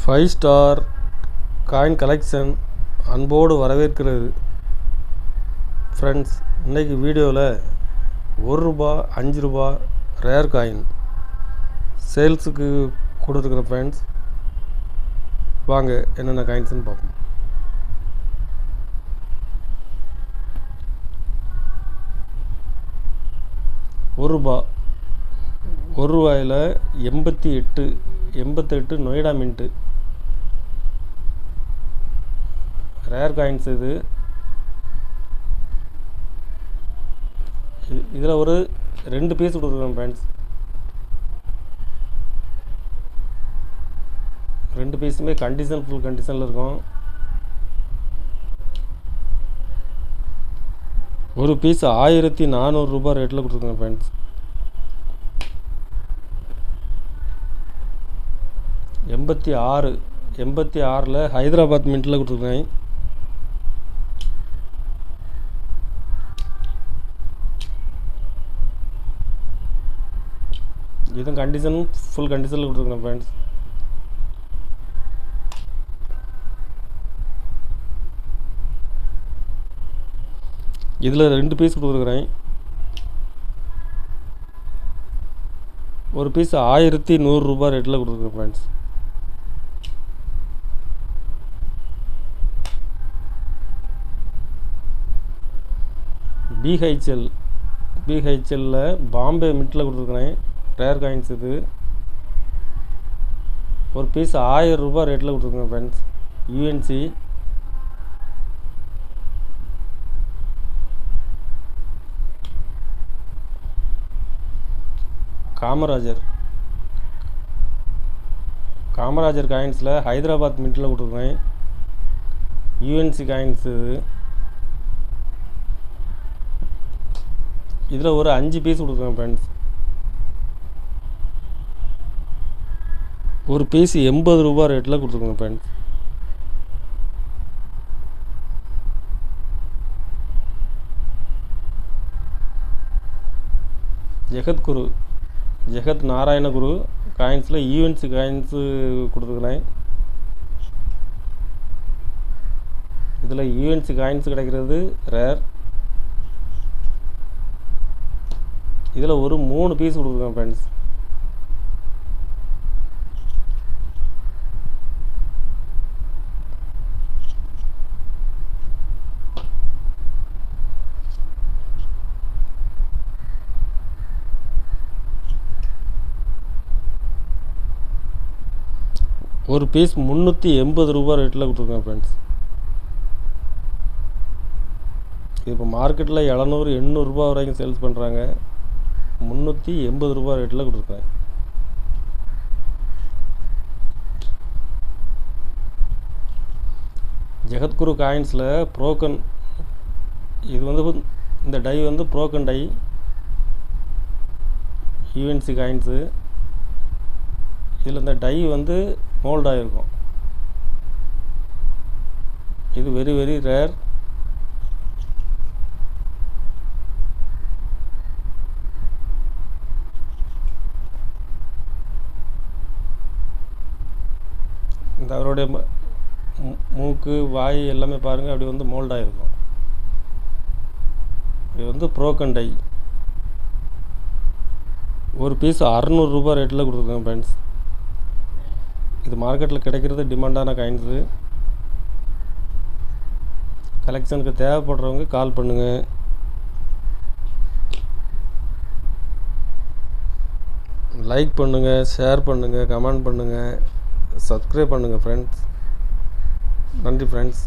5 star coin collection அன்போடு வரவேற்கிறது. Friends, இன்றைக்கி வீடியோவில் ₹1 ₹5 ரேர் காயின் சேல்ஸுக்கு கொடுத்துருக்குற ஃப்ரெண்ட்ஸ். வாங்க என்னென்ன காயின்ஸ்னு பார்ப்போம். ₹1 88 நொய்டா மின்ட்டு ரேர் காயின்ஸ். இதில் ஒரு 2 பீஸ் கொடுத்துருக்கோம் ஃப்ரெண்ட்ஸ். 2 பீஸுமே ஃபுல் கண்டிஷனில் இருக்கும். ஒரு பீஸ் ₹1400 ரேட்டில் கொடுத்துருக்கோங்க ஃப்ரெண்ட்ஸ். 86 ஹைதராபாத் மின்ட்டில் கொடுத்துருக்கேன். இதுவும் ஃபுல் கண்டிஷனில் கொடுத்துருக்கேன் ஃப்ரெண்ட்ஸ். இதில் 2 பீஸ் கொடுத்துருக்குறேன். ஒரு பீஸ் ₹1100 ரேட்டில் கொடுத்துருக்கேன் ஃப்ரெண்ட்ஸ். பிஹெச்எல்ல பாம்பே மின்ட்டில் கொடுத்துருக்குறேன். ரேர் காயின்ஸ் இது. ஒரு பீஸ் ₹1000 ரேட்டில் கொடுத்துருக்கேன் ஃப்ரெண்ட்ஸ். யூஎன்சி காமராஜர் காயின்ஸில் ஹைதராபாத் மின்ட்டில் கொடுத்துருக்கேன். யூஎன்சி காயின்ஸ் இது. இதில் ஒரு 5 பீஸ் கொடுத்துருக்கேன் ஃப்ரெண்ட்ஸ். ஒரு பீஸ் ₹80 ரேட்டில் கொடுத்துருக்கோங்க ஃப்ரெண்ட்ஸ். ஜெகத் நாராயணகுரு காயின்ஸில் யூஎன்சி காயின்ஸு கொடுத்துருக்குறேன். இதில் யூஎன்சி காயின்ஸ் கிடைக்கிறது ரேர். இதில் ஒரு 3 பீஸ் கொடுத்துருக்கேன் ஃப்ரெண்ட்ஸ். ஒரு பீஸ் ₹380 ரேட்டில் கொடுத்துருக்கேன் ஃப்ரெண்ட்ஸ். இப்போ மார்க்கெட்டில் ₹700-800 வரைக்கும் சேல்ஸ் பண்ணுறாங்க. ₹380 ரேட்டில் கொடுத்துருக்கேன். ஜெகத்குரு காயின்ஸில் ப்ரோக்கன் இது இந்த die broken die. UNC coins. இதில் இந்த டை மோல்டாக இருக்கும். இது வெரி வெரி ரேர். இந்த அவருடைய மூக்கு வாய் எல்லாமே பாருங்கள், அப்படி மோல்டாக இருக்கும். இது ப்ரோக்கன் டை. ஒரு பீஸ் ₹600 ரேட்டில் கொடுத்துருக்கேன் ஃப்ரெண்ட்ஸ். இது மார்க்கெட்டில் கிடைக்கிறது டிமாண்டான காயின்ஸு. கலெக்ஷனுக்கு தேவைப்படுறவங்க கால் பண்ணுங்கள். லைக் பண்ணுங்கள், ஷேர் பண்ணுங்கள், கமெண்ட் பண்ணுங்கள், சப்ஸ்கிரைப் பண்ணுங்கள் ஃப்ரெண்ட்ஸ். நன்றி ஃப்ரெண்ட்ஸ்.